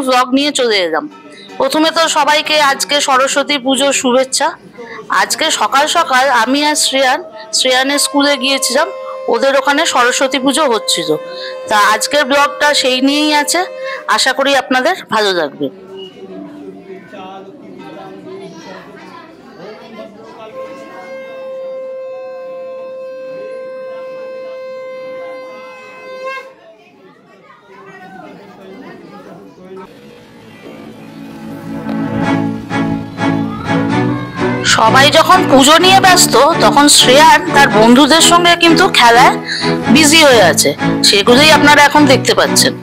Blog নিয়ে চলে এলাম। প্রথমে তো সবাইকে আজকে সরস্বতী পুজোর শুভেচ্ছা। আজকে সকাল সকাল আমি আর শ্রেয়ানের স্কুলে গিয়েছিলাম, ওদের ওখানে সরস্বতী পুজো হচ্ছিল। তা আজকের ব্লগটা সেই নিয়েই আছে, আশা করি আপনাদের ভালো লাগবে। সবাই যখন পুজো নিয়ে ব্যস্ত, তখন শ্রেয়ান তার বন্ধুদের সঙ্গে কিন্তু খেলায় বিজি হয়ে আছে, সেগুলোই আপনারা এখন দেখতে পাচ্ছেন।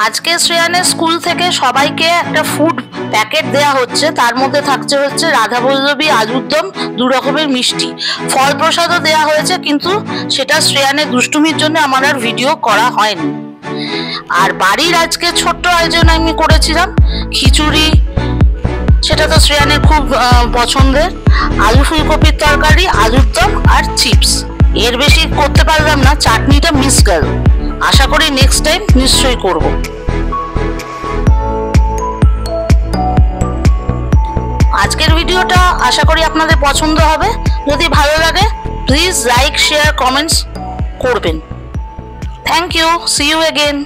আজকে শ্রেয়ানের স্কুল থেকে সবাইকে একটা ফুড প্যাকেট দেয়া হচ্ছে, তার মধ্যে থাকছে হচ্ছে রাধাবল্লভী, আলুর দম, 2 রকমের মিষ্টি, ফল প্রসাদও দেয়া হয়েছে, কিন্তু সেটা শ্রেয়ানের দুষ্টুমির জন্য আমার আর ভিডিও করা হয়নি। আর বাড়ির আজকে ছোট্ট আয়োজন আমি করেছিলাম, খিচুড়ি, সেটা তো শ্রেয়ানের খুব পছন্দের, আলু ফুলকপির তরকারি, আলুর দম আর চিপস। এর বেশি করতে পারলাম না, চাটনিটা মিস গেল। আশা করি নেক্সট টাইম নিশ্চয়ই করব। আজকের ভিডিওটা আশা করি আপনাদের পছন্দ হবে। যদি ভালো লাগে প্লিজ লাইক, শেয়ার, কমেন্টস করবেন। Thank you, see you again.